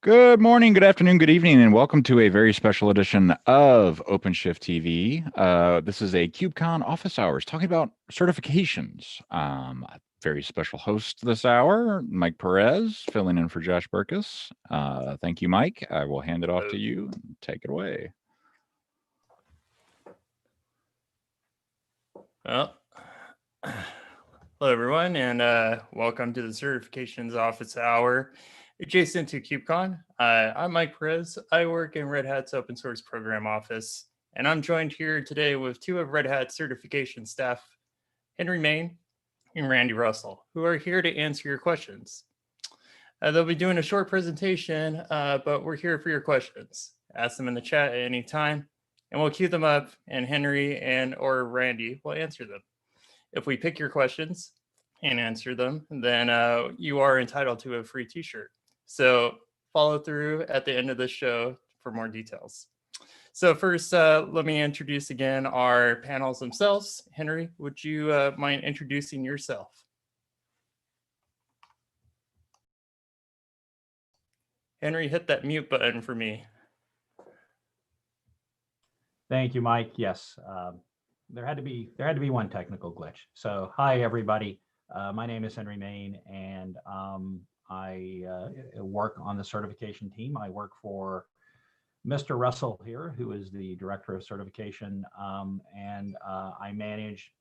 Good morning, good afternoon, good evening, and welcome to a very special edition of Openshift TV. This is a KubeCon office hours talking about certifications. A very special host this hour, Mike Perez, filling in for Josh Burkus. Thank you, Mike. I will hand it off to you. Take it away. Well, hello everyone, and welcome to the Certifications Office Hour adjacent to KubeCon. I'm Mike Perez. I work in Red Hat's open source program office, and I'm joined here today with two of Red Hat's certification staff, Henry Maine and Randy Russell, who are here to answer your questions. They'll be doing a short presentation, but we're here for your questions. Ask them in the chat at any time, and we'll queue them up, and Henry and or Randy will answer them. If we pick your questions and answer them, then you are entitled to a free t-shirt. So follow through at the end of the show for more details. So first, let me introduce again our panels themselves. Henry, would you mind introducing yourself? Henry, hit that mute button for me. Thank you, Mike. Yes, there had to be one technical glitch. So hi, everybody. My name is Henry Maine, and I work on the certification team. I work for Mr. Russell here, who is the director of certification, and I manage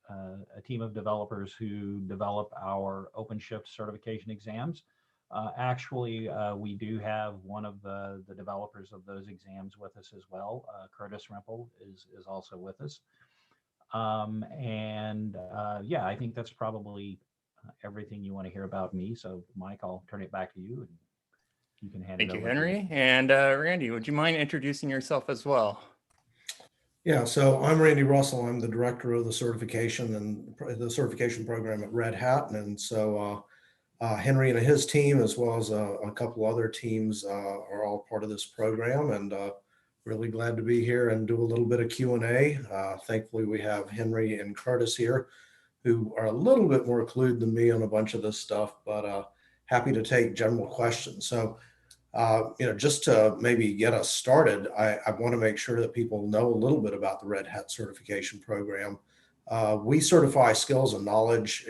a team of developers who develop our Openshift certification exams. Actually, we do have one of the developers of those exams with us as well. Curtis Rempel is also with us. Yeah, I think that's probably everything you want to hear about me. So Mike, I'll turn it back to you and you can hand it over. Thank you, Henry. And Randy, would you mind introducing yourself as well? Yeah, so I'm Randy Russell. I'm the director of the certification and the certification program at Red Hat. And so Henry and his team, as well as a couple other teams, are all part of this program, and really glad to be here and do a little bit of Q&A. Thankfully, we have Henry and Curtis here, who are a little bit more clued than me on a bunch of this stuff, but happy to take general questions. So, just to maybe get us started, I want to make sure that people know a little bit about the Red Hat certification program. We certify skills and knowledge,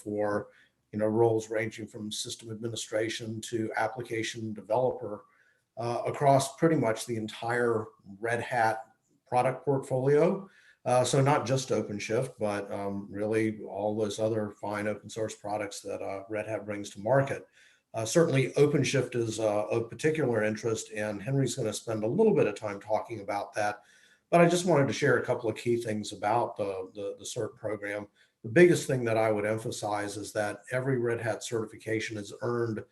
for roles ranging from system administration to application developer across pretty much the entire Red Hat product portfolio. So not just OpenShift, but really all those other fine open source products that Red Hat brings to market. Certainly OpenShift is of particular interest, and Henry's going to spend a little bit of time talking about that. But I just wanted to share a couple of key things about the CERT program. The biggest thing that I would emphasize is that every Red Hat certification is earned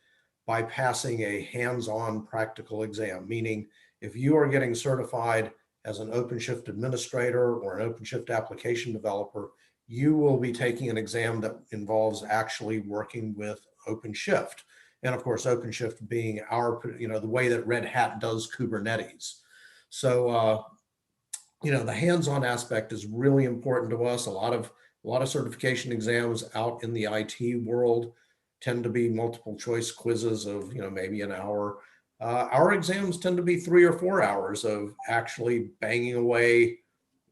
by passing a hands-on practical exam, meaning if you are getting certified as an OpenShift administrator or an OpenShift application developer, you will be taking an exam that involves actually working with OpenShift. And of course, OpenShift being the way that Red Hat does Kubernetes. So, the hands-on aspect is really important to us. A lot of certification exams out in the IT world tend to be multiple choice quizzes of, maybe an hour. Our exams tend to be 3 or 4 hours of actually banging away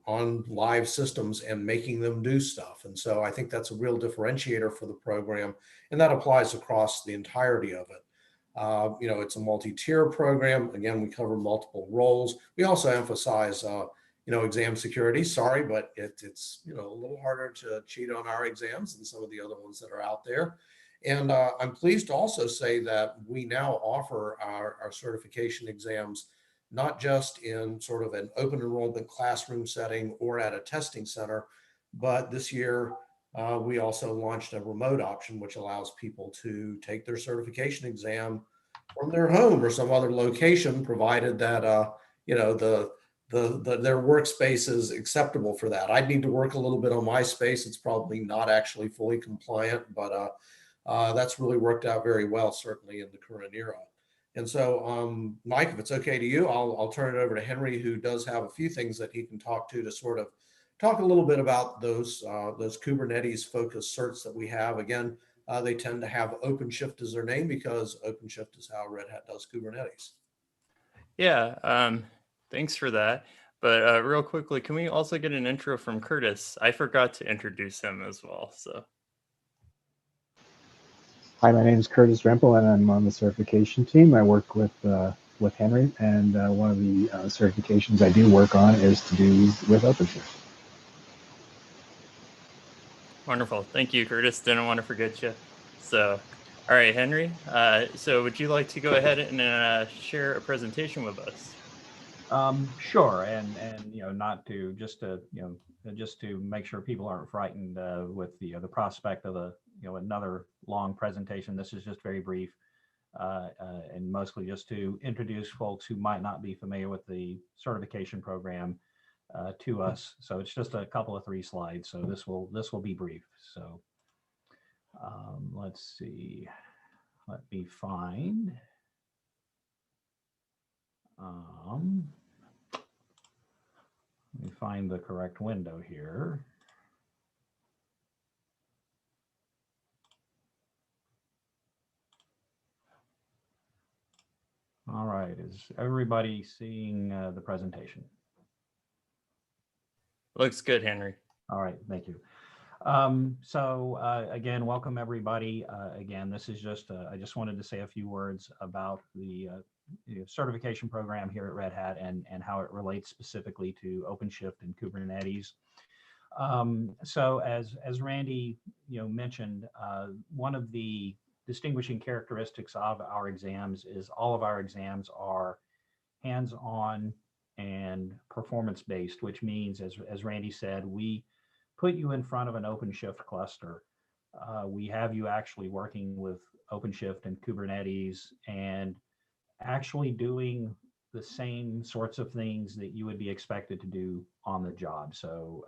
on live systems and making them do stuff. And so I think that's a real differentiator for the program, and that applies across the entirety of it. It's a multi-tier program. Again, we cover multiple roles. We also emphasize exam security. Sorry, but it's a little harder to cheat on our exams than some of the other ones that are out there. And I'm pleased to also say that we now offer our certification exams not just in sort of an open enrollment classroom setting or at a testing center, but this year we also launched a remote option, which allows people to take their certification exam from their home or some other location, provided that their workspace is acceptable for that. I'd need to work a little bit on my space. It's probably not actually fully compliant, but that's really worked out very well, certainly in the current era. And so, Mike, if it's okay to you, I'll turn it over to Henry, who does have a few things that he can talk to sort of talk a little bit about those Kubernetes focused certs that we have. Again, they tend to have Openshift as their name because Openshift is how Red Hat does Kubernetes. Yeah, thanks for that. But real quickly, can we also get an intro from Curtis? I forgot to introduce him as well. So, hi, my name is Curtis Rempel, and I'm on the certification team. I work with Henry, and one of the certifications I do work on is to do with Openshift. wonderful. Thank you, Curtis. Didn't want to forget you. So, all right, Henry. So would you like to go ahead and share a presentation with us? Sure, and not to just to just to make sure people aren't frightened with the prospect of another long presentation. This is just very brief, and mostly just to introduce folks who might not be familiar with the certification program to us. So it's just a couple of 3 slides. So this will be brief. So let's see. Let me find. Let me find the correct window here. All right, is everybody seeing the presentation? Looks good, Henry. All right, thank you. Again, welcome everybody. Again, this is just, I just wanted to say a few words about the certification program here at Red Hat and how it relates specifically to OpenShift and Kubernetes. So as Randy mentioned, one of the distinguishing characteristics of our exams is all of our exams are hands-on and performance-based, which means, as Randy said, we put you in front of an OpenShift cluster. We have you actually working with OpenShift and Kubernetes and actually doing the same sorts of things that you would be expected to do on the job. So,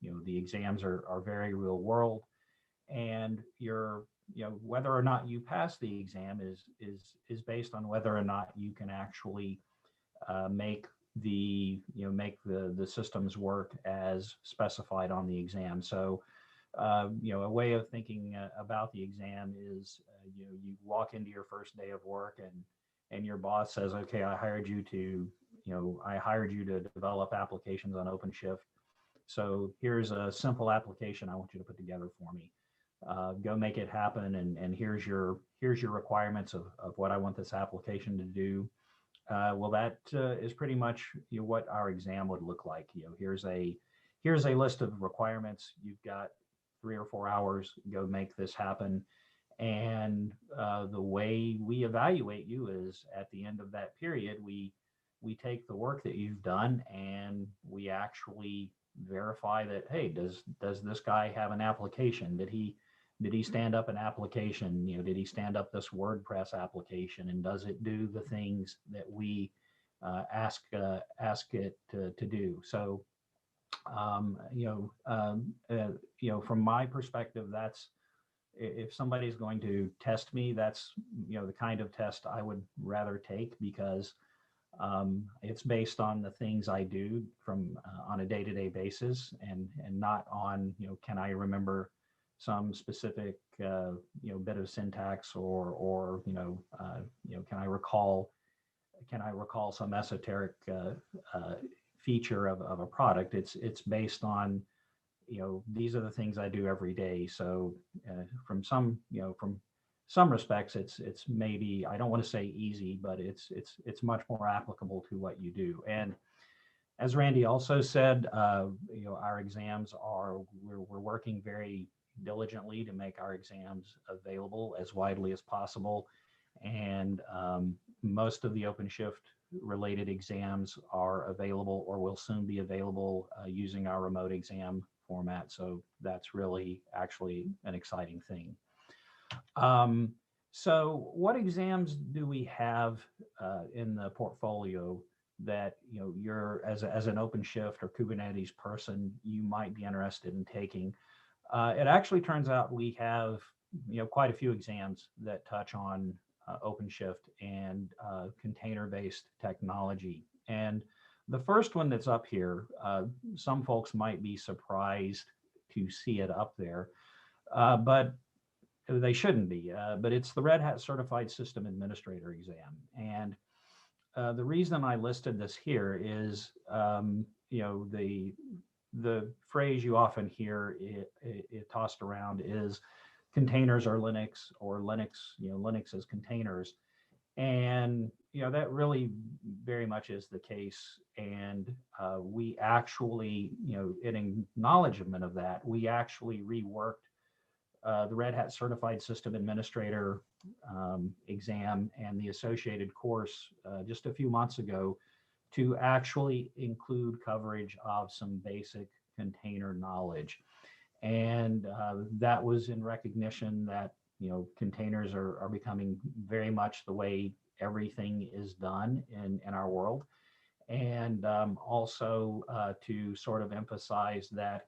the exams are very real world, and whether or not you pass the exam is based on whether or not you can actually make the systems work as specified on the exam. So a way of thinking about the exam is you walk into your first day of work and your boss says, okay, I hired you to develop applications on OpenShift. So here's a simple application I want you to put together for me. Go make it happen, and here's your requirements of what I want this application to do. Well, that is pretty much what our exam would look like. Here's a list of requirements. You've got 3 or 4 hours. Go make this happen. And the way we evaluate you is at the end of that period, we take the work that you've done and we actually verify that, hey, does this guy have an application? Did he stand up an application? Did he stand up this WordPress application, and does it do the things that we ask it to do? So, from my perspective, that's, if somebody's going to test me, that's the kind of test I would rather take, because it's based on the things I do from on a day-to-day basis, and not on can I remember some specific bit of syntax, or can I recall some esoteric feature of a product. It's based on these are the things I do every day. So from some respects, it's maybe, I don't want to say easy, but it's much more applicable to what you do. And as Randy also said, our exams we're working very diligently to make our exams available as widely as possible. And most of the OpenShift related exams are available or will soon be available using our remote exam format. So that's really actually an exciting thing. So what exams do we have in the portfolio that you're as an OpenShift or Kubernetes person, you might be interested in taking? It actually turns out we have quite a few exams that touch on OpenShift and container-based technology. And the first one that's up here, some folks might be surprised to see it up there, but they shouldn't be, but it's the Red Hat Certified System Administrator exam. And the reason I listed this here is, the phrase you often hear it tossed around is containers are Linux, or Linux, Linux is containers. And, that really very much is the case. And we actually, in acknowledgement of that, we actually reworked the Red Hat Certified System Administrator exam and the associated course just a few months ago to actually include coverage of some basic container knowledge. And that was in recognition that, containers are becoming very much the way everything is done in our world. And also to sort of emphasize that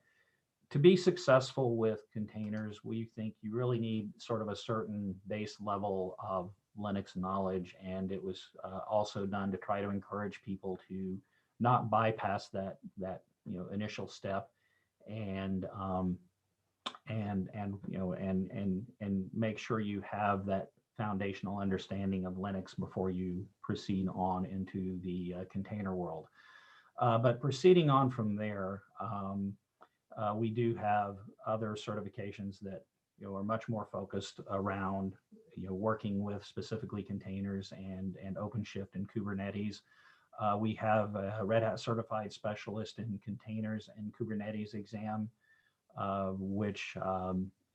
to be successful with containers, we think you really need sort of a certain base level of Linux knowledge. And it was also done to try to encourage people to not bypass that initial step, and make sure you have that foundational understanding of Linux before you proceed on into the container world. But proceeding on from there, we do have other certifications that are much more focused around working with specifically containers and Openshift and Kubernetes. We have a Red Hat Certified Specialist in Containers and Kubernetes exam, which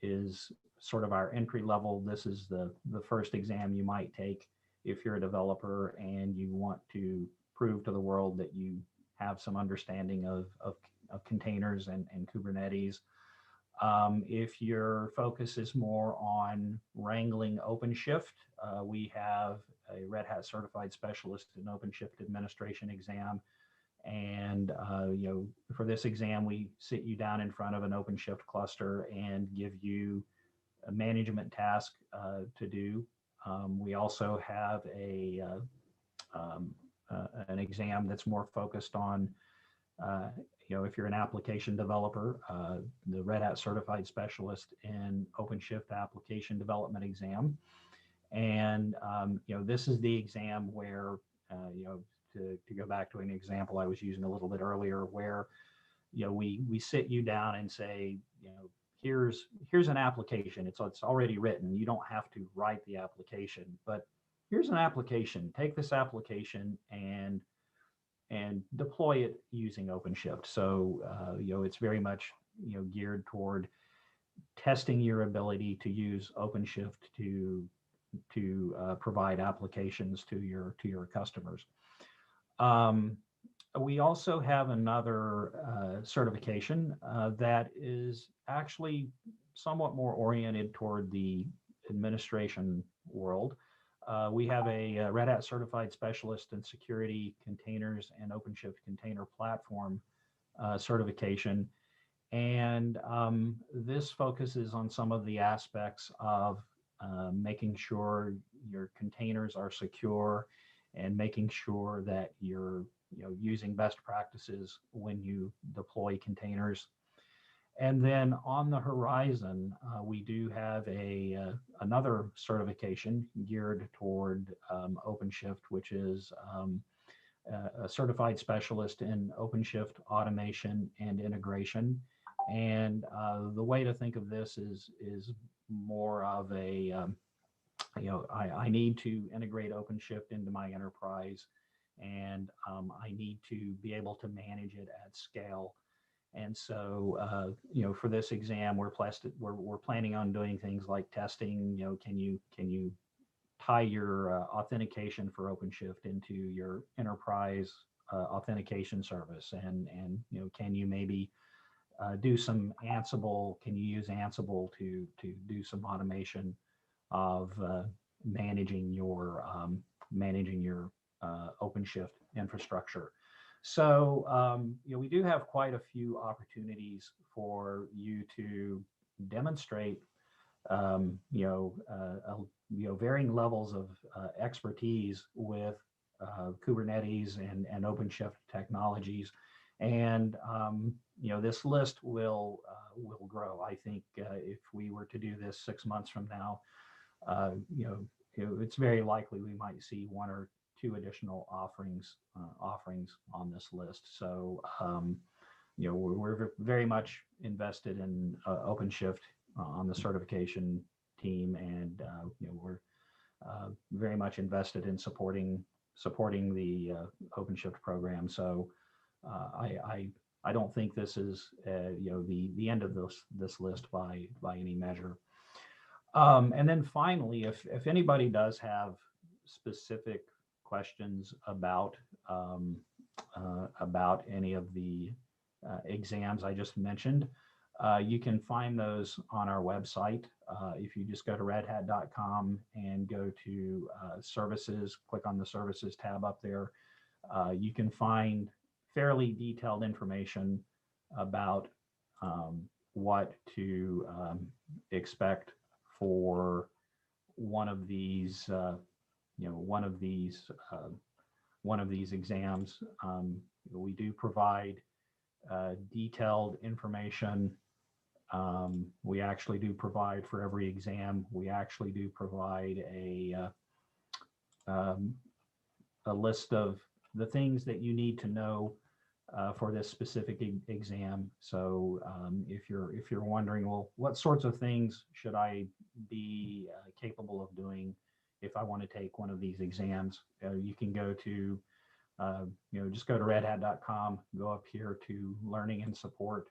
is sort of our entry level. This is the first exam you might take if you're a developer and you want to prove to the world that you have some understanding of containers and Kubernetes. If your focus is more on wrangling OpenShift, we have a Red Hat Certified Specialist in OpenShift Administration exam. And for this exam, we sit you down in front of an OpenShift cluster and give you a management task to do. We also have an exam that's more focused on if you're an application developer, the Red Hat Certified Specialist in OpenShift Application Development exam. And, this is the exam where, to go back to an example I was using a little bit earlier, where, we sit you down and say, here's an application. It's already written. You don't have to write the application, but here's an application. Take this application and deploy it using OpenShift. So, it's very much, geared toward testing your ability to use OpenShift to provide applications to your customers. We also have another certification that is actually somewhat more oriented toward the administration world. We have a Red Hat Certified Specialist in Security, Containers, and OpenShift Container Platform certification. And this focuses on some of the aspects of making sure your containers are secure and making sure that you're using best practices when you deploy containers. And then on the horizon, we do have another certification geared toward OpenShift, which is a certified specialist in OpenShift automation and integration. And the way to think of this is more of a, I need to integrate OpenShift into my enterprise, and I need to be able to manage it at scale. And so, for this exam, we're planning on doing things like testing. Can you tie your authentication for OpenShift into your enterprise authentication service, and can you maybe do some Ansible? Can you use Ansible to do some automation of managing your OpenShift infrastructure? So, we do have quite a few opportunities for you to demonstrate, varying levels of expertise with Kubernetes and OpenShift technologies. And this list will grow. I think if we were to do this 6 months from now, it's very likely we might see 1 or 2 additional offerings on this list. So we're very much invested in OpenShift on the certification team, and we're very much invested in supporting the OpenShift program. So I don't think this is the end of this list by any measure. And then finally, if anybody does have specific questions about any of the exams I just mentioned, you can find those on our website. If you just go to redhat.com and go to services, click on the services tab up there, you can find fairly detailed information about what to expect for one of these exams. We do provide detailed information. We actually do provide for every exam. We actually do provide a list of the things that you need to know for this specific exam. So if you're wondering, well, what sorts of things should I be capable of doing if I want to take one of these exams, you can go to just go to redhat.com, go up here to learning and support,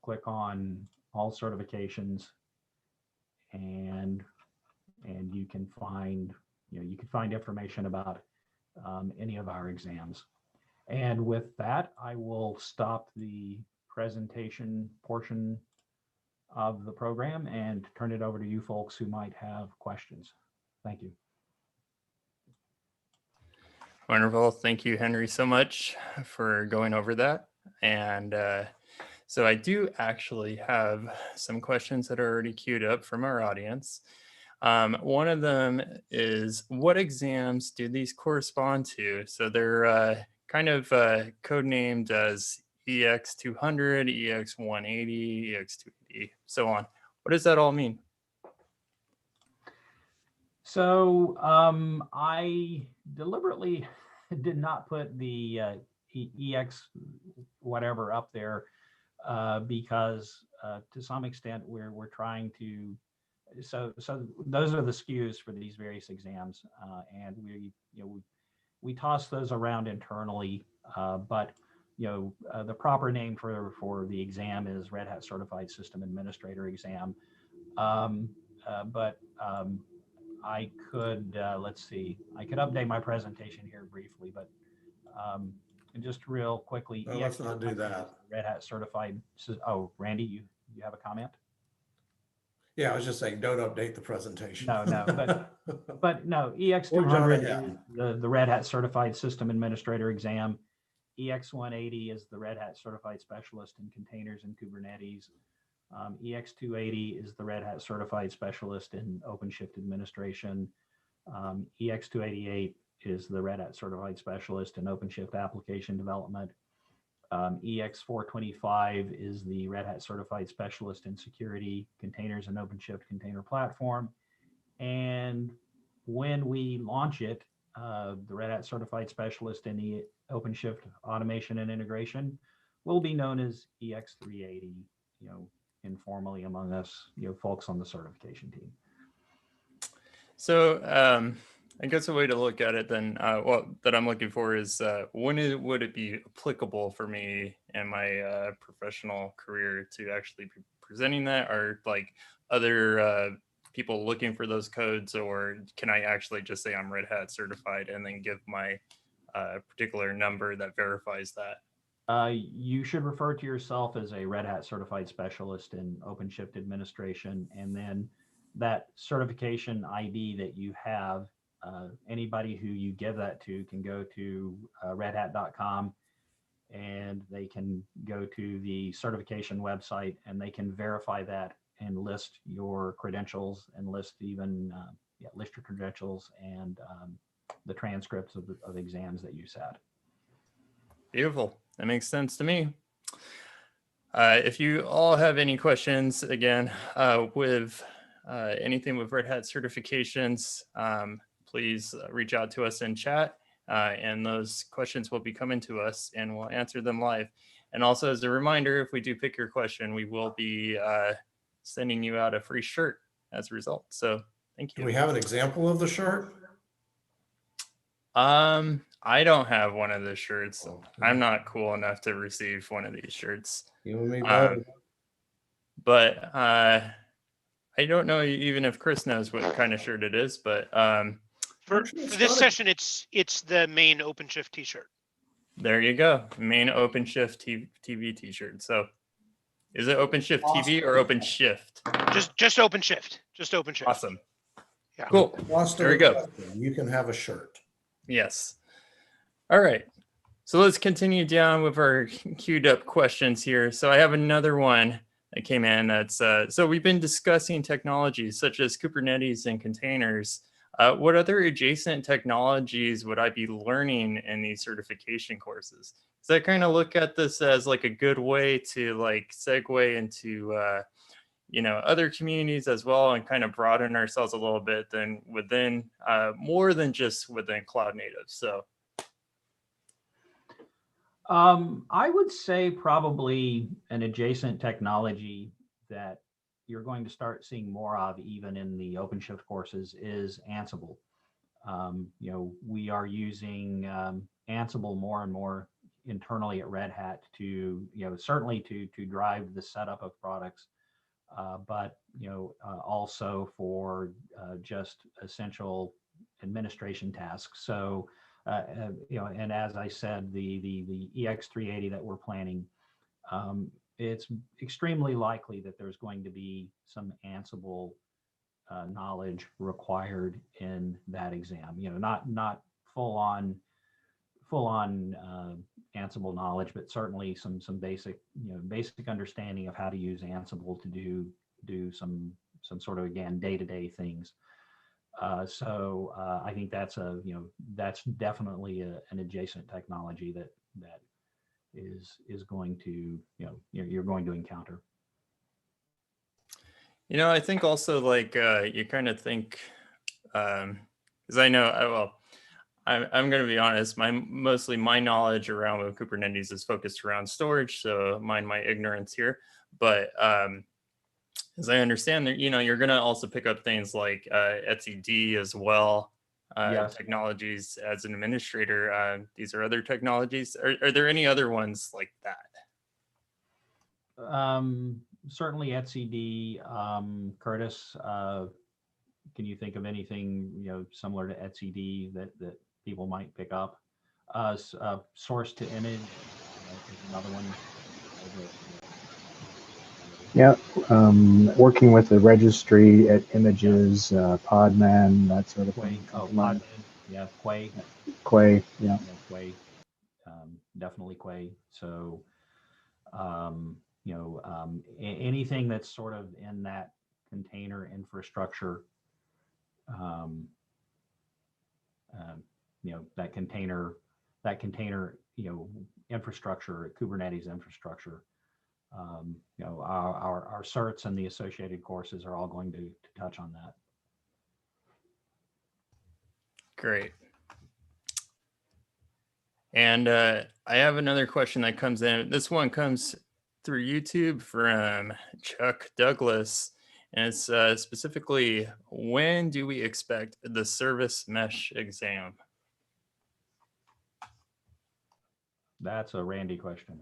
click on all certifications, and you can find information about any of our exams. And with that, I will stop the presentation portion of the program and turn it over to you folks who might have questions. Thank you. Wonderful. Thank you, Henry, so much for going over that. And so I do actually have some questions that are already queued up from our audience. One of them is, what exams do these correspond to? So they're kind of codenamed as EX200, EX180, EX280, so on. What does that all mean? So I deliberately did not put the EX whatever up there because to some extent we're trying to. So those are the SKUs for these various exams, and we toss those around internally, but the proper name for the exam is Red Hat Certified System Administrator exam. I could let's see, I could update my presentation here briefly, but just real quickly. No, let's not do that. Red Hat Certified. Oh, Randy, you have a comment? Yeah, I was just saying, don't update the presentation. No, but no, EX200 is the Red Hat Certified System Administrator exam. EX180 is the Red Hat Certified Specialist in Containers and Kubernetes. EX280 is the Red Hat Certified Specialist in OpenShift Administration. EX288 is the Red Hat Certified Specialist in OpenShift Application Development. EX425 is the Red Hat Certified Specialist in Security, Containers, and OpenShift Container Platform. And when we launch it, the Red Hat Certified Specialist in the OpenShift Automation and Integration will be known as EX380, informally among us, folks on the certification team. So I guess a way to look at it then, that I'm looking for is when would it be applicable for me in my professional career to actually be presenting that? Are like other people looking for those codes, or can I actually just say I'm Red Hat certified and then give my particular number that verifies that? You should refer to yourself as a Red Hat Certified Specialist in OpenShift Administration, and then that certification ID that you have, anybody who you give that to can go to redhat.com, and they can go to the certification website and they can verify that and list your credentials and list even list your credentials and the transcripts of exams that you sat. Beautiful. that makes sense to me. If you all have any questions, again, with anything with Red Hat certifications, please reach out to us in chat, and those questions will be coming to us and we'll answer them live. And also as a reminder, if we do pick your question, we will be sending you out a free shirt as a result. So thank you. Do we have an example of the shirt? I don't have one of the shirts. Oh, I'm not cool enough to receive one of these shirts. you and me both. But I don't know even if Chris knows what kind of shirt it is, but for this session, it's the Maine Openshift t-shirt. There you go. Maine Openshift TV t-shirt. So is it Openshift TV or Openshift? Just Openshift. Just Openshift. Awesome. Yeah. Cool. There we go. You can have a shirt. Yes. All right. So let's continue down with our queued up questions here. So I have another one that came in. That's so we've been discussing technologies such as Kubernetes and containers. What other adjacent technologies would I be learning in these certification courses? So I kind of look at this as like a good way to like segue into other communities as well, and kind of broaden ourselves a little bit than within more than just within cloud native. So I would say probably an adjacent technology that you're going to start seeing more of even in the OpenShift courses is Ansible. We are using Ansible more and more internally at Red Hat to, certainly to drive the setup of products, but also for just essential administration tasks. So and as I said, the EX380 that we're planning, it's extremely likely that there's going to be some Ansible knowledge required in that exam. Not full on Ansible knowledge, but certainly some basic understanding of how to use Ansible to do some sort of, again, day-to-day things. So I think that's definitely an adjacent technology that is going to, you're going to encounter. I think also like you kind of think, because I know, I'm going to be honest, mostly my knowledge around with Kubernetes is focused around storage, so mind my ignorance here. But as I understand that, you're going to also pick up things like etcd as well, yes. Technologies as an administrator. These are other technologies. Are there any other ones like that? Certainly etcd. Curtis, can you think of anything similar to etcd that people might pick up? Source to image is another one. Yeah, working with the registry at images, Podman, that sort of thing. Oh, Podman, yeah, Quay. Quay, yeah. Quay, definitely Quay. So, anything that's sort of in that container infrastructure, that container, infrastructure, Kubernetes infrastructure. Our certs and the associated courses are all going to touch on that. Great. And I have another question that comes in. This one comes through YouTube from Chuck Douglas. And it's specifically, when do we expect the service mesh exam? That's a Randy question.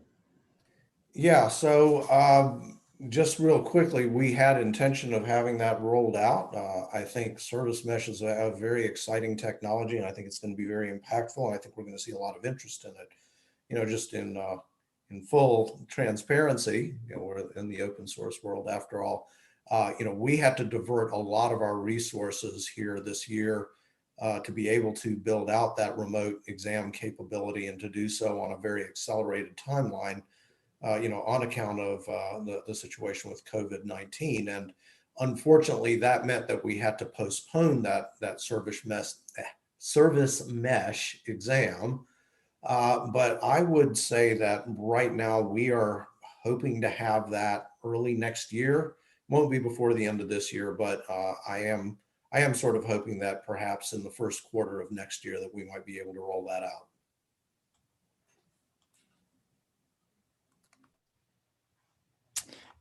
Yeah, so just real quickly, we had intention of having that rolled out. I think service mesh is a very exciting technology, and I think it's going to be very impactful. And I think we're going to see a lot of interest in it. Just in full transparency, we're in the open source world after all. We had to divert a lot of our resources here this year to be able to build out that remote exam capability, and to do so on a very accelerated timeline. On account of the situation with COVID-19. And unfortunately, that meant that we had to postpone that service mesh exam But I would say that right now we are hoping to have that early next year. Won't be before the end of this year, but I am sort of hoping that perhaps in the first quarter of next year that we might be able to roll that out.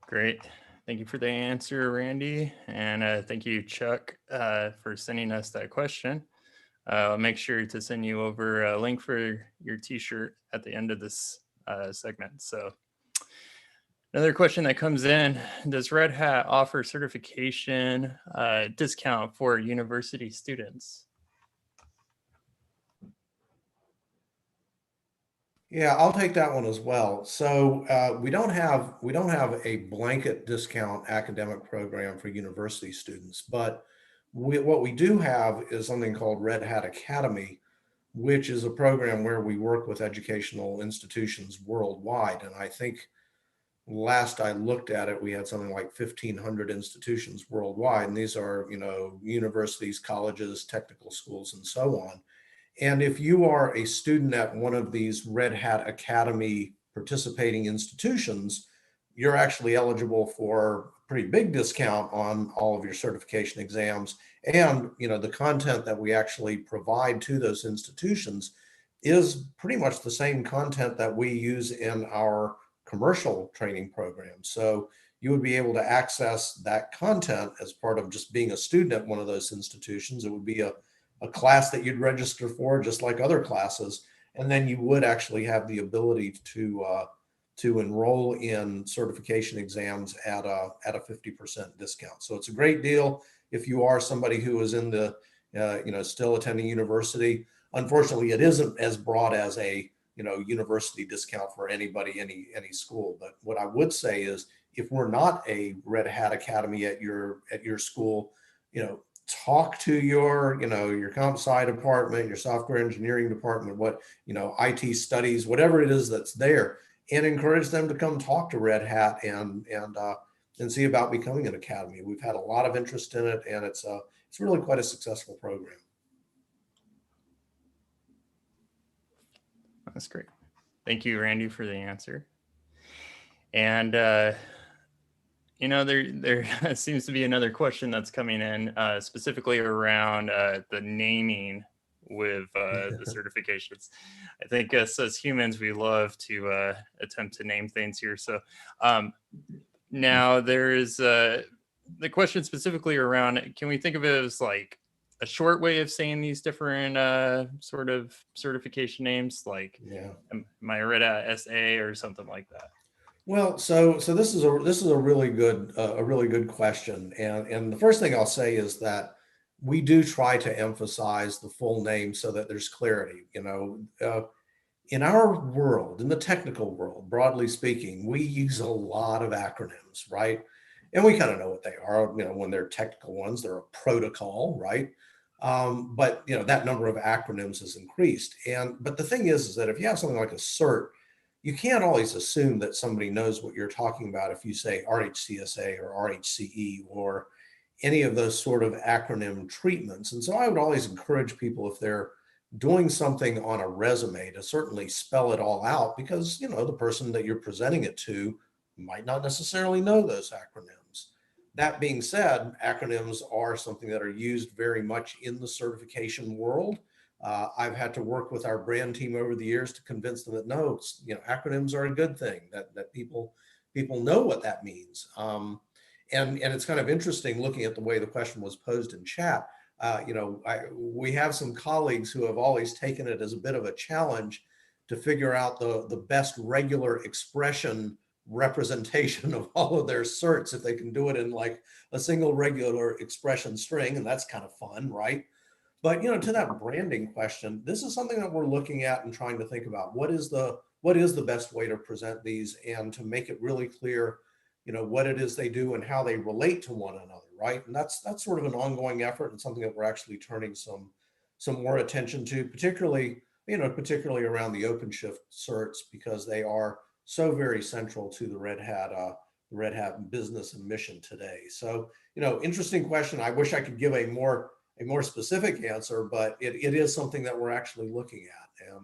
Great. Thank you for the answer, Randy. And thank you, Chuck, for sending us that question. I'll make sure to send you over a link for your t-shirt at the end of this segment. So another question that comes in, does Red Hat offer certification discount for university students? Yeah, I'll take that one as well. So we don't have a blanket discount academic program for university students, but what we do have is something called Red Hat Academy, which is a program where we work with educational institutions worldwide. And I think last I looked at it, we had something like 1,500 institutions worldwide, and these are universities, colleges, technical schools, and so on. And if you are a student at one of these Red Hat Academy participating institutions, you're actually eligible for a pretty big discount on all of your certification exams. And the content that we actually provide to those institutions is pretty much the same content that we use in our commercial training program. So you would be able to access that content as part of just being a student at one of those institutions. It would be a class that you'd register for just like other classes. And then you would actually have the ability to enroll in certification exams at a 50% discount. So it's a great deal if you are somebody who is in the, still attending university. Unfortunately, it isn't as broad as a, university discount for anybody, any school. But what I would say is if we're not a Red Hat Academy at your school, talk to your comp sci department, your software engineering department, what IT studies, whatever it is that's there, and encourage them to come talk to Red Hat and see about becoming an academy. We've had a lot of interest in it, and it's really quite a successful program. That's great. Thank you, Randy, for the answer. And there seems to be another question that's coming in specifically around the naming with the certifications. I think us as humans, we love to attempt to name things here. So now there is the question specifically around, can we think of it as like a short way of saying these different sort of certification names, like my Red Hat SA or something like that? Well, so this is a really good question, and the first thing I'll say is that we do try to emphasize the full name so that there's clarity. In our world, in the technical world, broadly speaking, we use a lot of acronyms, right? And we kind of know what they are. When they're technical ones, they're a protocol, right? But that number of acronyms has increased. But the thing is that if you have something like a cert, you can't always assume that somebody knows what you're talking about if you say RHCSA or RHCE or any of those sort of acronym treatments. And so I would always encourage people, if they're doing something on a resume, to certainly spell it all out, because the person that you're presenting it to might not necessarily know those acronyms. That being said, acronyms are something that are used very much in the certification world. I've had to work with our brand team over the years to convince them that no, acronyms are a good thing, that people know what that means. And it's kind of interesting looking at the way the question was posed in chat. We have some colleagues who have always taken it as a bit of a challenge to figure out the best regular expression representation of all of their certs, if they can do it in like a single regular expression string, and that's kind of fun, right? But to that branding question, this is something that we're looking at and trying to think about. What is the best way to present these, and to make it really clear, what it is they do and how they relate to one another, right? And that's sort of an ongoing effort, and something that we're actually turning some more attention to, particularly around the Openshift certs, because they are so very central to the Red Hat business and mission today. So, interesting question. I wish I could give a more specific answer, but it is something that we're actually looking at.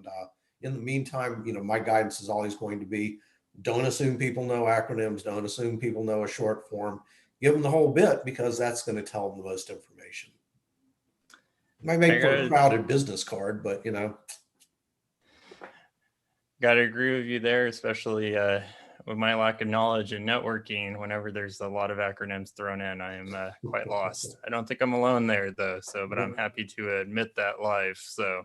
in the meantime, my guidance is always going to be, don't assume people know acronyms. Don't assume people know a short form. Give them the whole bit, because that's going to tell them the most information. Might make for a crowded business card, but Gotta agree with you there, especially with my lack of knowledge in networking. Whenever there's a lot of acronyms thrown in, I am quite lost. I don't think I'm alone there, though. So, but I'm happy to admit that live. So,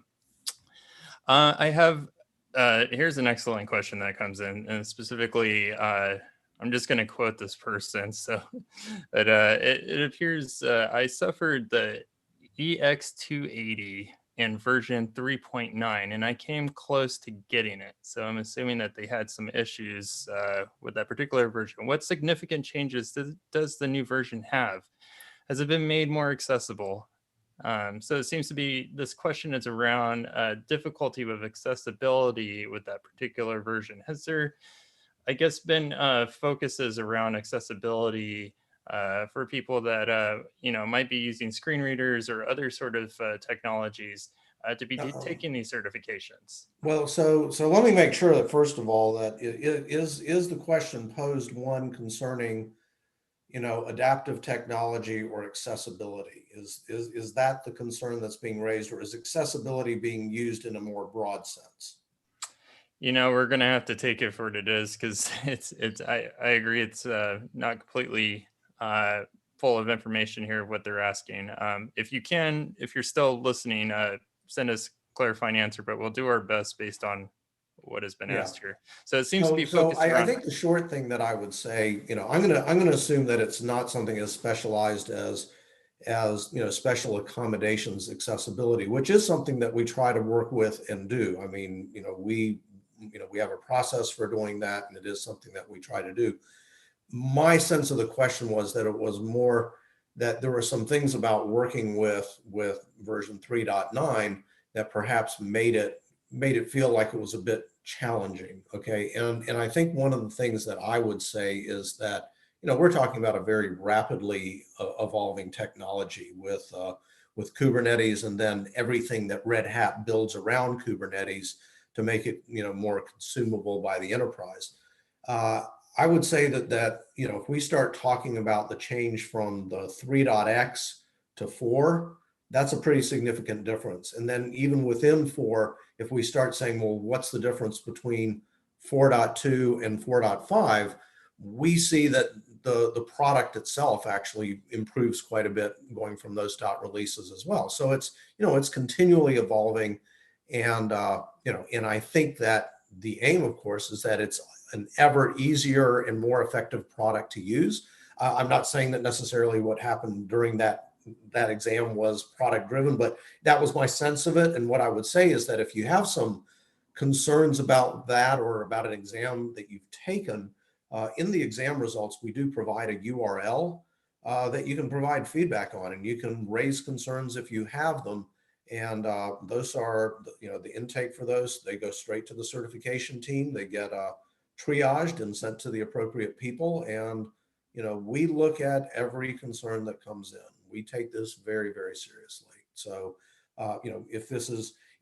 I have. Here's an excellent question that comes in, and specifically, I'm just going to quote this person. So, but it appears I suffered the EX280 in version 3.9, and I came close to getting it. So I'm assuming that they had some issues with that particular version. What significant changes does the new version have? Has it been made more accessible? So it seems to be, this question is around difficulty with accessibility with that particular version. Has there, I guess, been focuses around accessibility for people that might be using screen readers or other sort of technologies to be taking these certifications? Well, so let me make sure that, first of all, that is the question posed one concerning adaptive technology or accessibility? Is that the concern that's being raised, or is accessibility being used in a more broad sense? We're gonna have to take it for what it is, because I agree, it's not completely full of information here of what they're asking. If you're still listening, send us a clarifying answer, but we'll do our best based on what has been asked here. So it seems to be focused around. I think the short thing that I would say, I'm gonna assume that it's not something as specialized as special accommodations accessibility, which is something that we try to work with and do. I mean, we have a process for doing that, and it is something that we try to do. My sense of the question was that it was more that there were some things about working with version 3.9 that perhaps made it feel like it was a bit challenging. Okay. And I think one of the things that I would say is that, we're talking about a very rapidly evolving technology with Kubernetes, and then everything that Red Hat builds around Kubernetes to make it, more consumable by the enterprise. I would say that if we start talking about the change from the 3.x to 4, that's a pretty significant difference. And then even within 4, if we start saying, well, what's the difference between 4.2 and 4.5, we see that the product itself actually improves quite a bit going from those dot releases as well. So it's continually evolving, and and I think that the aim, of course, is that it's an ever easier and more effective product to use. I'm not saying that necessarily what happened during that exam was product driven, but that was my sense of it. And what I would say is that if you have some concerns about that, or about an exam that you've taken, in the exam results, we do provide a URL that you can provide feedback on, and you can raise concerns if you have them. And those are, the intake for those, they go straight to the certification team. They get triaged and sent to the appropriate people. And, we look at every concern that comes in. We take this very, very seriously. So,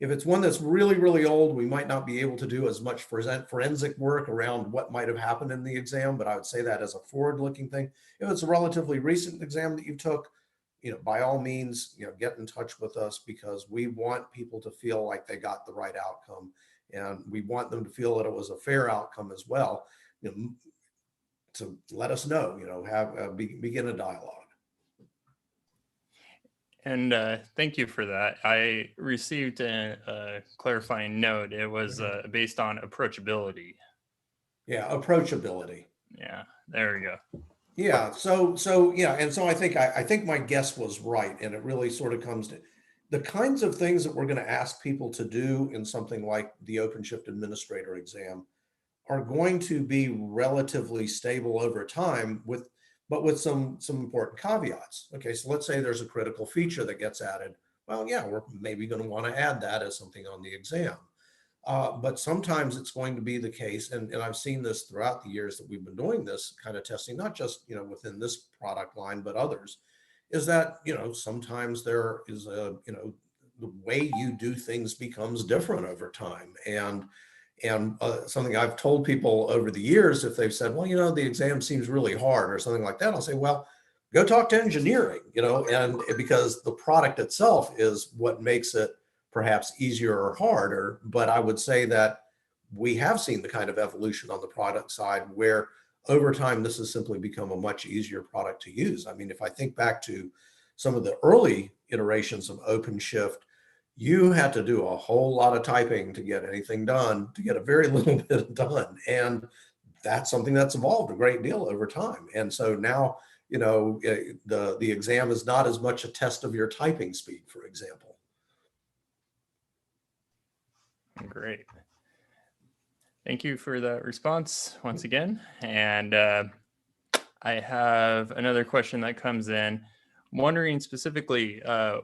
if it's one that's really, really old, we might not be able to do as much forensic work around what might have happened in the exam, but I would say that as a forward-looking thing. If it's a relatively recent exam that you took, by all means, get in touch with us, because we want people to feel like they got the right outcome, and we want them to feel that it was a fair outcome as well. So let us know, begin a dialogue. And thank you for that. I received a clarifying note. It was based on approachability. Yeah, approachability. Yeah, there we go. Yeah. So yeah, and so I think my guess was right, and it really sort of comes to the kinds of things that we're going to ask people to do in something like the Openshift administrator exam are going to be relatively stable over time, but with some important caveats. Okay, so let's say there's a critical feature that gets added. Well, yeah, we're maybe going to want to add that as something on the exam. But sometimes it's going to be the case, and I've seen this throughout the years that we've been doing this kind of testing, not just within this product line, but others, is that sometimes there is the way you do things becomes different over time. And something I've told people over the years, if they've said, well, the exam seems really hard or something like that, I'll say, well, go talk to engineering, and because the product itself is what makes it perhaps easier or harder. But I would say that we have seen the kind of evolution on the product side where over time, this has simply become a much easier product to use. I mean, if I think back to some of the early iterations of Openshift, you had to do a whole lot of typing to get anything done, to get a very little bit done. And that's something that's evolved a great deal over time. And so now, the exam is not as much a test of your typing speed, for example. Great. Thank you for that response once again. And I have another question that comes in. I'm wondering specifically, I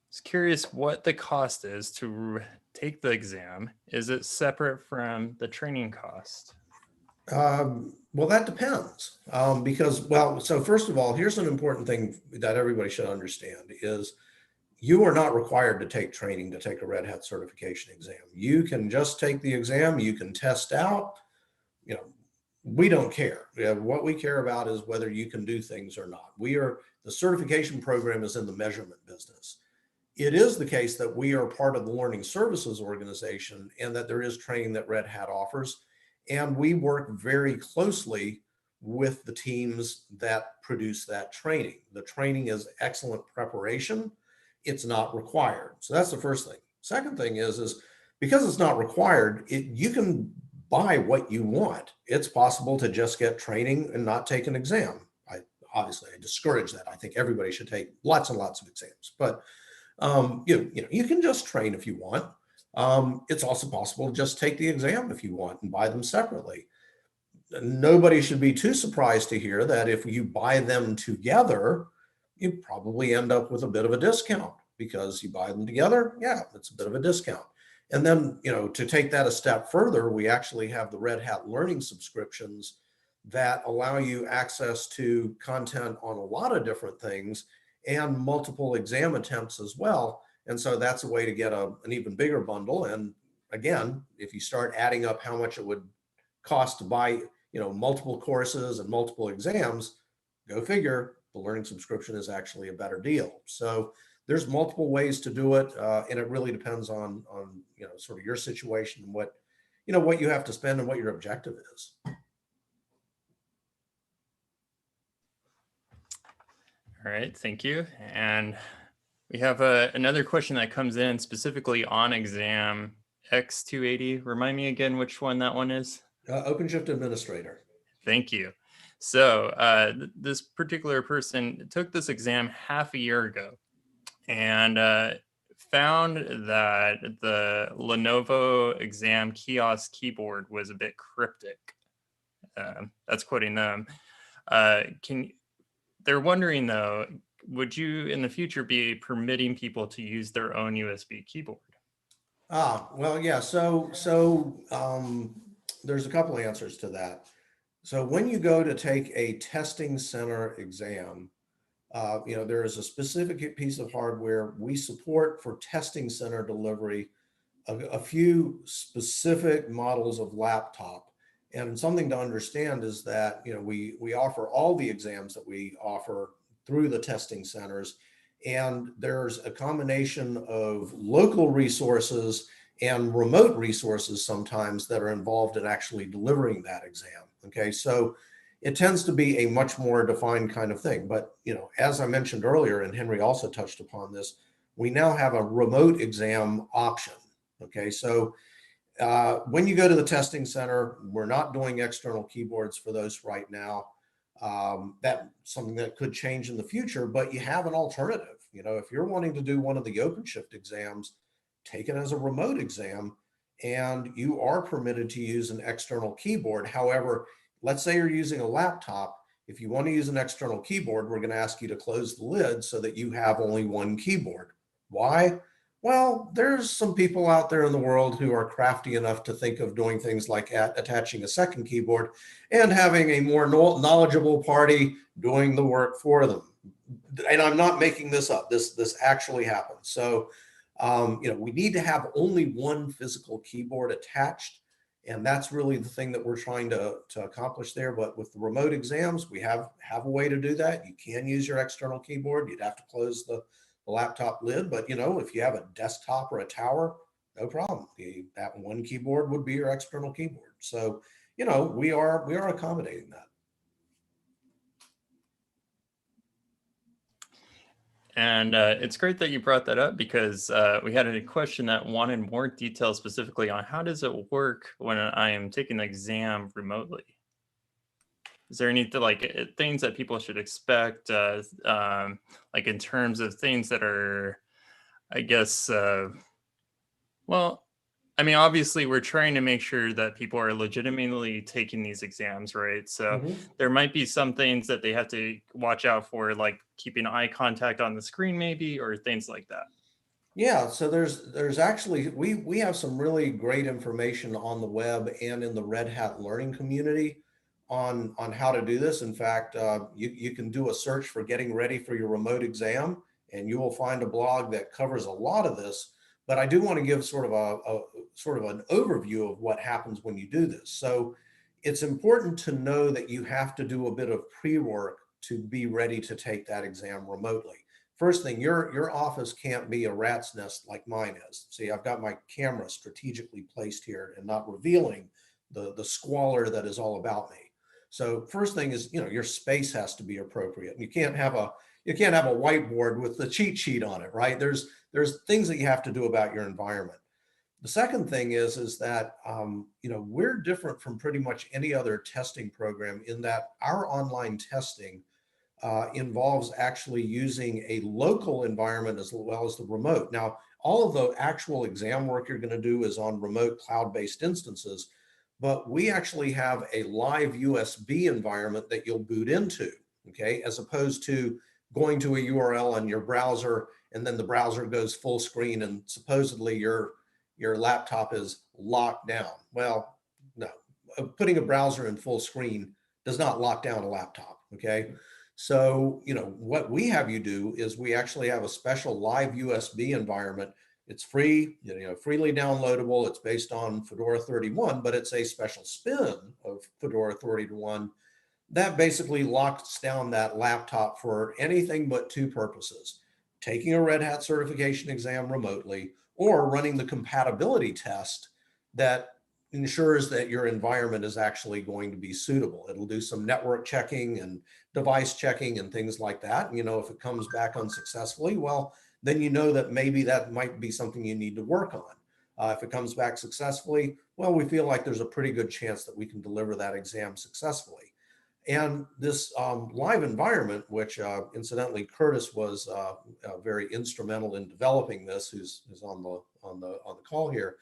was curious what the cost is to take the exam. Is it separate from the training cost? Well, that depends. So first of all, here's an important thing that everybody should understand is you are not required to take training to take a Red Hat certification exam. You can just take the exam, you can test out, we don't care. What we care about is whether you can do things or not. The certification program is in the measurement business. It is the case that we are part of the learning services organization and that there is training that Red Hat offers. And we work very closely with the teams that produce that training. The training is excellent preparation. It's not required. So that's the first thing. Second thing is because it's not required, you can buy what you want. It's possible to just get training and not take an exam. I discourage that. I think everybody should take lots and lots of exams, but you can just train if you want. It's also possible to just take the exam if you want and buy them separately. Nobody should be too surprised to hear that if you buy them together, you probably end up with a bit of a discount because you buy them together. Yeah, it's a bit of a discount. And then, to take that a step further, we actually have the Red Hat learning subscriptions that allow you access to content on a lot of different things and multiple exam attempts as well. And so that's a way to get an even bigger bundle. And again, if you start adding up how much it would cost to buy, multiple courses and multiple exams, go figure, the learning subscription is actually a better deal. So there's multiple ways to do it. And it really depends on sort of your situation and what you have to spend and what your objective is. All right, thank you. And we have another question that comes in specifically on exam X280. Remind me again which one that one is? OpenShift Administrator. Thank you. So this particular person took this exam half a year ago and found that the Lenovo exam kiosk keyboard was a bit cryptic. That's quoting them. They're wondering though, would you in the future be permitting people to use their own USB keyboard? Well, yeah. So there's a couple of answers to that. So when you go to take a testing center exam, there is a specific piece of hardware we support for testing center delivery, a few specific models of laptop. And something to understand is that, we offer all the exams that we offer through the testing centers. And there's a combination of local resources and remote resources sometimes that are involved in actually delivering that exam. Okay, so it tends to be a much more defined kind of thing. But, as I mentioned earlier, and Henry also touched upon this, we now have a remote exam option. Okay, so when you go to the testing center, we're not doing external keyboards for those right now. That's something that could change in the future, but you have an alternative. If you're wanting to do one of the Openshift exams, take it as a remote exam, and you are permitted to use an external keyboard. However, let's say you're using a laptop. If you want to use an external keyboard, we're going to ask you to close the lid so that you have only one keyboard. Why? Well, there's some people out there in the world who are crafty enough to think of doing things like attaching a second keyboard and having a more knowledgeable party doing the work for them. and I'm not making this up. This actually happens. So, we need to have only one physical keyboard attached, and that's really the thing that we're trying to accomplish there. But with the remote exams, we have a way to do that. You can use your external keyboard. You'd have to close the laptop lid, but if you have a desktop or a tower, no problem. That one keyboard would be your external keyboard. So, we are accommodating that. And it's great that you brought that up, because we had a question that wanted more detail specifically on how does it work when I am taking the exam remotely? Is there any things that people should expect, like in terms of things that are, I guess, well, I mean, obviously, we're trying to make sure that people are legitimately taking these exams, right? So there might be some things that they have to watch out for, like keeping eye contact on the screen, maybe, or things like that. Yeah, so there's actually we have some really great information on the web and in the Red Hat learning community on how to do this. In fact, you can do a search for getting ready for your remote exam, and you will find a blog that covers a lot of this. But I do want to give sort of an overview of what happens when you do this. So it's important to know that you have to do a bit of pre-work to be ready to take that exam remotely. First thing, your office can't be a rat's nest like mine is. See, I've got my camera strategically placed here and not revealing the squalor that is all about me. So first thing is, your space has to be appropriate. You can't have a whiteboard with the cheat sheet on it, right? There's things that you have to do about your environment. The second thing is that we're different from pretty much any other testing program in that our online testing involves actually using a local environment as well as the remote. Now, all of the actual exam work you're going to do is on remote cloud-based instances, but we actually have a live USB environment that you'll boot into, okay, as opposed to going to a URL on your browser and then the browser goes full screen and supposedly your laptop is locked down. Well, no, putting a browser in full screen does not lock down a laptop, okay? So, what we have you do is we actually have a special live USB environment. It's free, freely downloadable. It's based on Fedora 31, but it's a special spin of Fedora 31 that basically locks down that laptop for anything but two purposes: taking a Red Hat certification exam remotely or running the compatibility test that ensures that your environment is actually going to be suitable. It'll do some network checking and device checking and things like that. If it comes back unsuccessfully, well, then that maybe that might be something you need to work on. If it comes back successfully, well, we feel like there's a pretty good chance that we can deliver that exam successfully. And this live environment, which incidentally Curtis was very instrumental in developing this, who's on the call here.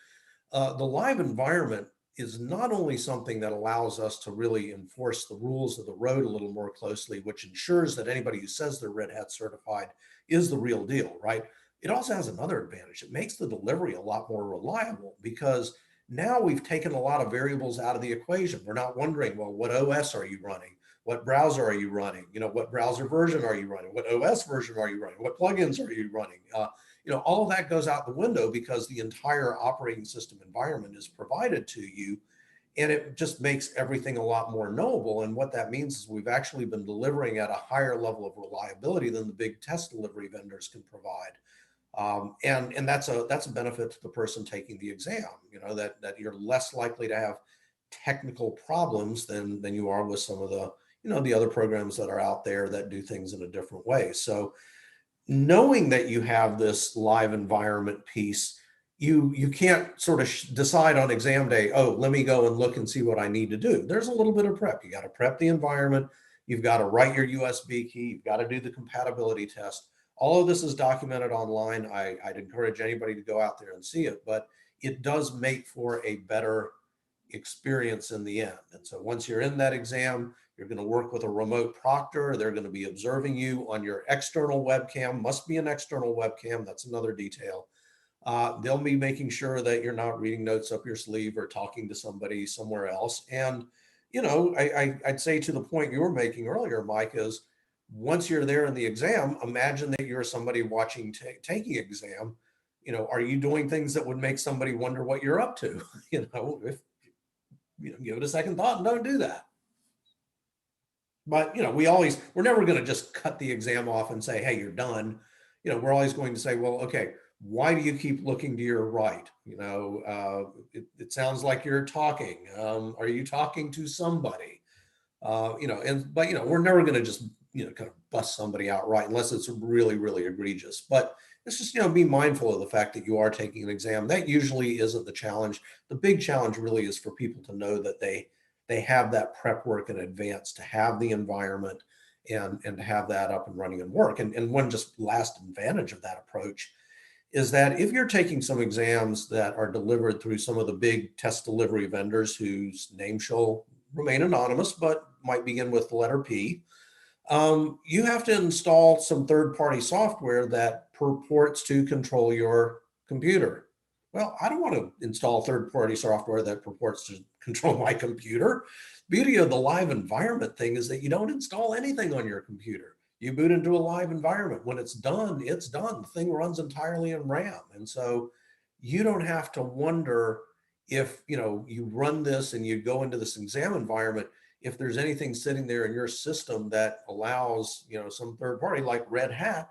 The live environment is not only something that allows us to really enforce the rules of the road a little more closely, which ensures that anybody who says they're Red Hat certified is the real deal, right? It also has another advantage. It makes the delivery a lot more reliable because now we've taken a lot of variables out of the equation. We're not wondering, well, what OS are you running? What browser are you running? What browser version are you running? What OS version are you running? What plugins are you running? All of that goes out the window because the entire operating system environment is provided to you, and it just makes everything a lot more knowable. And what that means is we've actually been delivering at a higher level of reliability than the big test delivery vendors can provide. And that's a benefit to the person taking the exam, that you're less likely to have technical problems than you are with some of the, the other programs that are out there that do things in a different way. So knowing that you have this live environment piece, you can't sort of decide on exam day, oh, let me go and look and see what I need to do. There's a little bit of prep. You got to prep the environment. You've got to write your USB key. You've got to do the compatibility test. All of this is documented online. I'd encourage anybody to go out there and see it, but it does make for a better experience in the end. And so once you're in that exam, you're going to work with a remote proctor. They're going to be observing you on your external webcam. Must be an external webcam. That's another detail. They'll be making sure that you're not reading notes up your sleeve or talking to somebody somewhere else. And, I'd say to the point you were making earlier, Mike, is once you're there in the exam, imagine that you're somebody watching taking exam. Are you doing things that would make somebody wonder what you're up to? If give it a second thought and don't do that. But we're never going to just cut the exam off and say, hey, you're done. We're always going to say, well, okay, why do you keep looking to your right? It sounds like you're talking. Are you talking to somebody? But we're never going to just kind of bust somebody outright unless it's really, really egregious. But it's just be mindful of the fact that you are taking an exam. That usually isn't the challenge. The big challenge really is for people to know that they have that prep work in advance, to have the environment and to have that up and running and work. And one just last advantage of that approach is that if you're taking some exams that are delivered through some of the big test delivery vendors whose name shall remain anonymous, but might begin with the letter P, you have to install some third-party software that purports to control your computer. Well, I don't want to install third-party software that purports to control my computer. Beauty of the live environment thing is that you don't install anything on your computer. You boot into a live environment. When it's done, it's done. The thing runs entirely in RAM. And so you don't have to wonder if, you run this and you go into this exam environment, if there's anything sitting there in your system that allows, some third party like Red Hat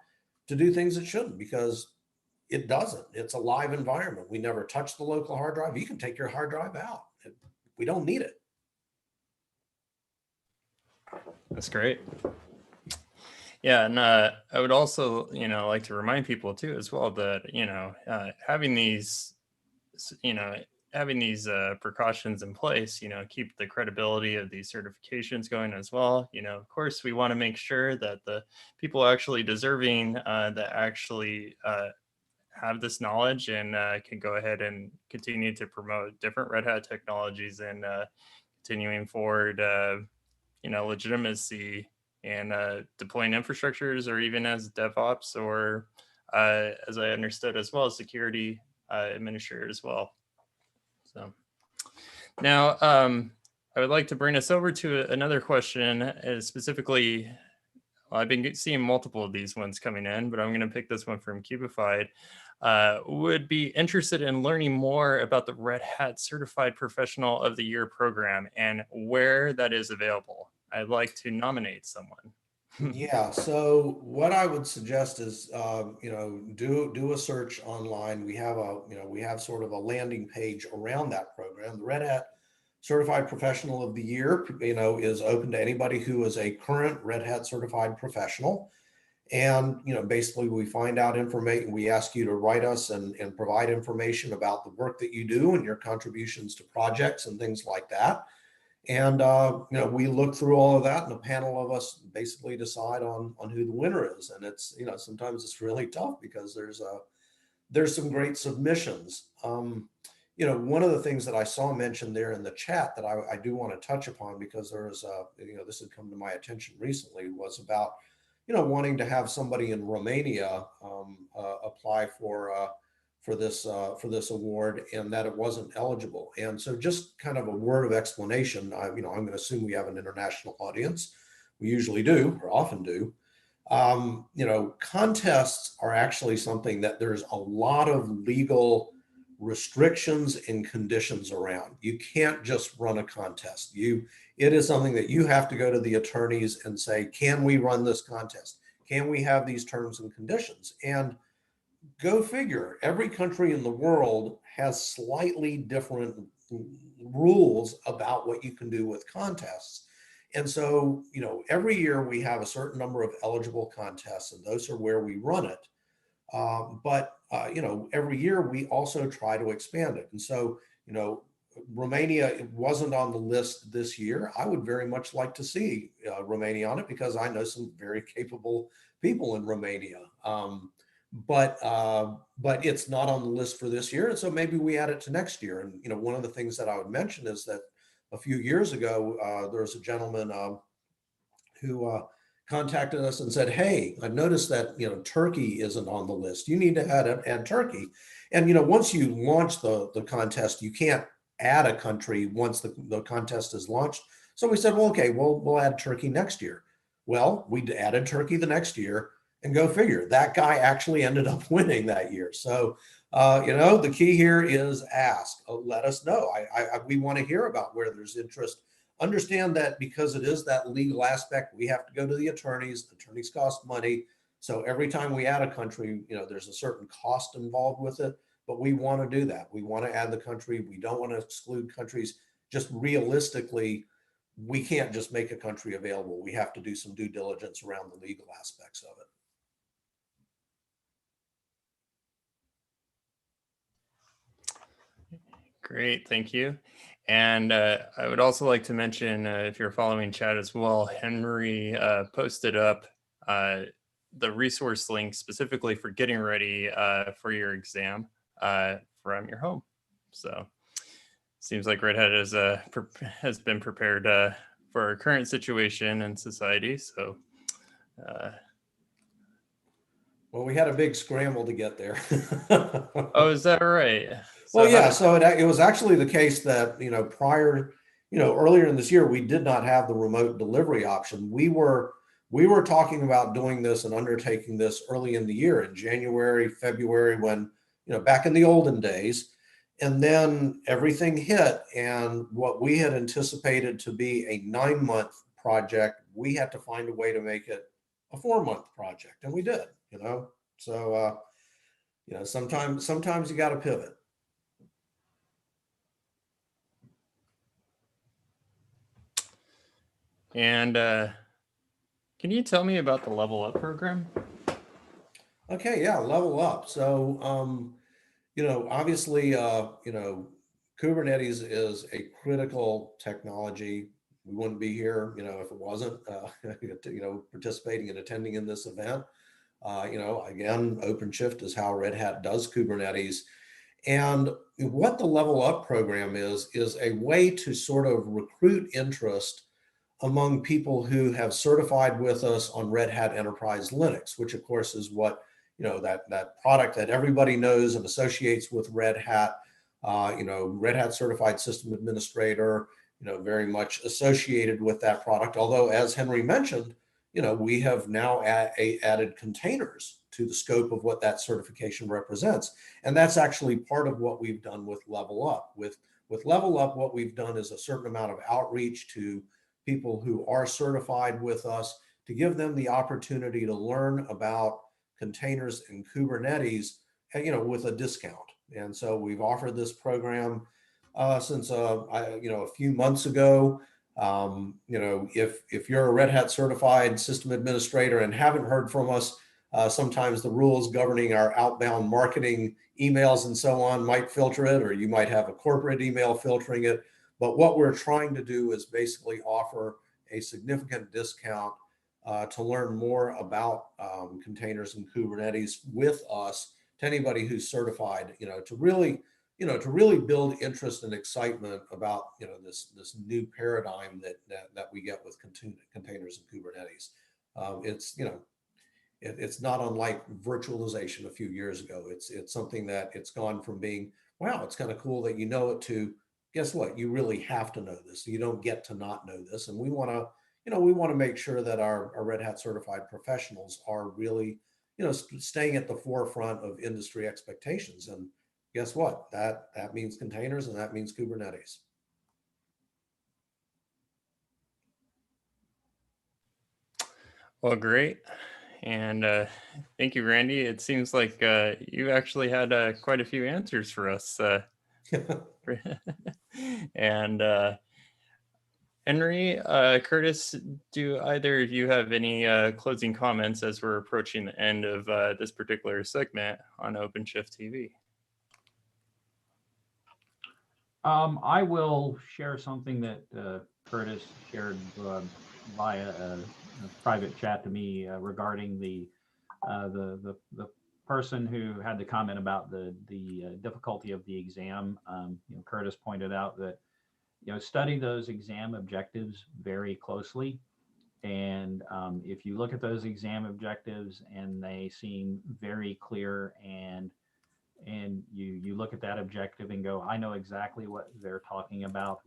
to do things it shouldn't, because it doesn't. It's a live environment. We never touch the local hard drive. You can take your hard drive out. We don't need it. That's great. Yeah, and I would also, like to remind people too as well that having these, precautions in place, keep the credibility of these certifications going as well. Of course, we want to make sure that the people actually deserving that actually have this knowledge and can go ahead and continue to promote different Red Hat technologies and continuing forward, legitimacy and deploying infrastructures, or even as DevOps, or as I understood as well, as security administrator as well. So now I would like to bring us over to another question, specifically, I've been seeing multiple of these ones coming in, but I'm going to pick this one from Cubified. Would be interested in learning more about the Red Hat Certified Professional of the Year program and where that is available. I'd like to nominate someone. Yeah. So what I would suggest is, do a search online. We have sort of a landing page around that program. The Red Hat Certified Professional of the Year, is open to anybody who is a current Red Hat certified professional. And, basically we find out information. We ask you to write us and provide information about the work that you do and your contributions to projects and things like that. And, we look through all of that, and a panel of us basically decide on who the winner is. And it's, sometimes it's really tough because there's some great submissions. One of the things that I saw mentioned there in the chat that I do want to touch upon, because there is this had come to my attention recently, was about, wanting to have somebody in Romania apply for this award, and that it wasn't eligible. And so just kind of a word of explanation, I'm going to assume we have an international audience. We usually do, or often do. Contests are actually something that there's a lot of legal restrictions and conditions around. You can't just run a contest. It is something that you have to go to the attorneys and say, can we run this contest? Can we have these terms and conditions? And go figure, every country in the world has slightly different rules about what you can do with contests. And so, every year we have a certain number of eligible contests, and those are where we run it. But every year we also try to expand it. And so, Romania wasn't on the list this year. I would very much like to see Romania on it, because I know some very capable people in Romania. But it's not on the list for this year. And so maybe we add it to next year. And, one of the things that I would mention is that a few years ago, there was a gentleman who contacted us and said, hey, I've noticed that, Turkey isn't on the list. You need to add Turkey. And, once you launch the contest, you can't add a country once the contest is launched. So we said, well, okay, we'll add Turkey next year. Well, we added Turkey the next year, and go figure, that guy actually ended up winning that year. So, the key here is ask. Let us know. We want to hear about where there's interest. Understand that because it is that legal aspect, we have to go to the attorneys. The attorneys cost money. So every time we add a country, there's a certain cost involved with it. But we want to do that. We want to add the country. We don't want to exclude countries. Just realistically, we can't just make a country available. We have to do some due diligence around the legal aspects of it. Great, thank you. And I would also like to mention, if you're following chat as well, Henry posted up the resource link specifically for getting ready for your exam from your home. So seems like Red Hat has been prepared for our current situation in society. So well, we had a big scramble to get there. Oh, is that right? So well, yeah. So it was actually the case that, earlier in this year, we did not have the remote delivery option. We were talking about doing this and undertaking this early in the year, in January, February, when, back in the olden days. And then everything hit. And what we had anticipated to be a 9-month project, we had to find a way to make it a 4-month project. And we did, So, sometimes you got to pivot. And can you tell me about the Level Up program? Okay, yeah, Level Up. So, obviously, Kubernetes is a critical technology. We wouldn't be here, if it wasn't, participating and attending in this event. Again, Openshift is how Red Hat does Kubernetes. And what the Level Up program is a way to sort of recruit interest among people who have certified with us on Red Hat Enterprise Linux, which of course is what, that product that everybody knows and associates with Red Hat, Red Hat Certified System Administrator, very much associated with that product. Although, as Henry mentioned, we have now added containers to the scope of what that certification represents. And that's actually part of what we've done with Level Up. With Level Up, what we've done is a certain amount of outreach to people who are certified with us to give them the opportunity to learn about containers and Kubernetes, with a discount. And so we've offered this program since a few months ago. If you're a Red Hat certified system administrator and haven't heard from us, sometimes the rules governing our outbound marketing emails and so on might filter it, or you might have a corporate email filtering it. But what we're trying to do is basically offer a significant discount to learn more about containers and Kubernetes with us, to anybody who's certified, to really build interest and excitement about, this new paradigm that we get with containers and Kubernetes. It's not unlike virtualization a few years ago. It's something that it's gone from being, wow, it's kind of cool that you know it, to guess what? You really have to know this. You don't get to not know this. And we want to make sure that our Red Hat certified professionals are really, staying at the forefront of industry expectations. And guess what? That means containers, and that means Kubernetes. Well, great. And thank you, Randy. It seems like you actually had quite a few answers for us. And Henry, Curtis, do either of you have any closing comments as we're approaching the end of this particular segment on Openshift TV? I will share something that Curtis shared via a private chat to me regarding the person who had the comment about the difficulty of the exam. Curtis pointed out that study those exam objectives very closely, and if you look at those exam objectives and they seem very clear, and you look at that objective and go, I know exactly what they're talking about,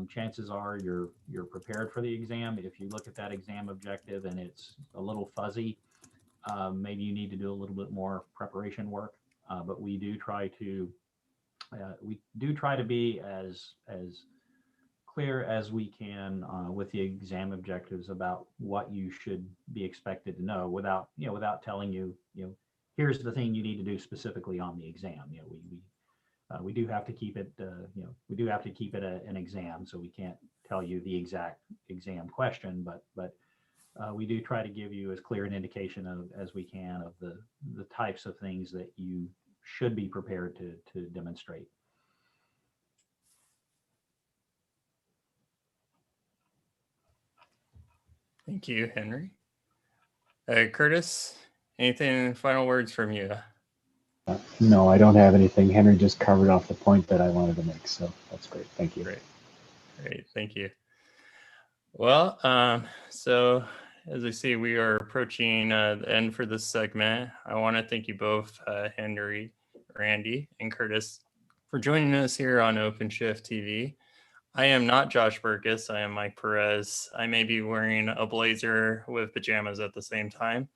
chances are you're prepared for the exam. If you look at that exam objective and it's a little fuzzy, maybe you need to do a little bit more preparation work. But we do try to be as clear as we can with the exam objectives about what you should be expected to know without telling you, here's the thing you need to do specifically on the exam. We do have to keep it, an exam, so we can't tell you the exact exam question, but we do try to give you as clear an indication as we can of the types of things that you should be prepared to demonstrate. Thank you, Henry. Curtis, anything final words from you? No, I don't have anything. Henry just covered off the point that I wanted to make, so that's great. Thank you. Great. Thank you. Well, so as I see, we are approaching the end for this segment. I want to thank you both, Henry, Randy, and Curtis, for joining us here on Openshift TV. I am not Josh Burkus. I am Mike Perez. I may be wearing a blazer with pajamas at the same time.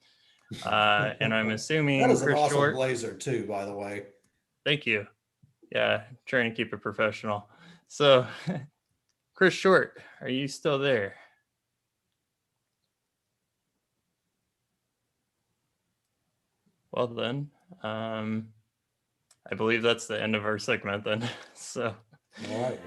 And I'm assuming that is an Chris awesome Short, blazer too, by the way. Thank you. Yeah, trying to keep it professional. So, Chris Short, are you still there? Well then, I believe that's the end of our segment then. So, all right.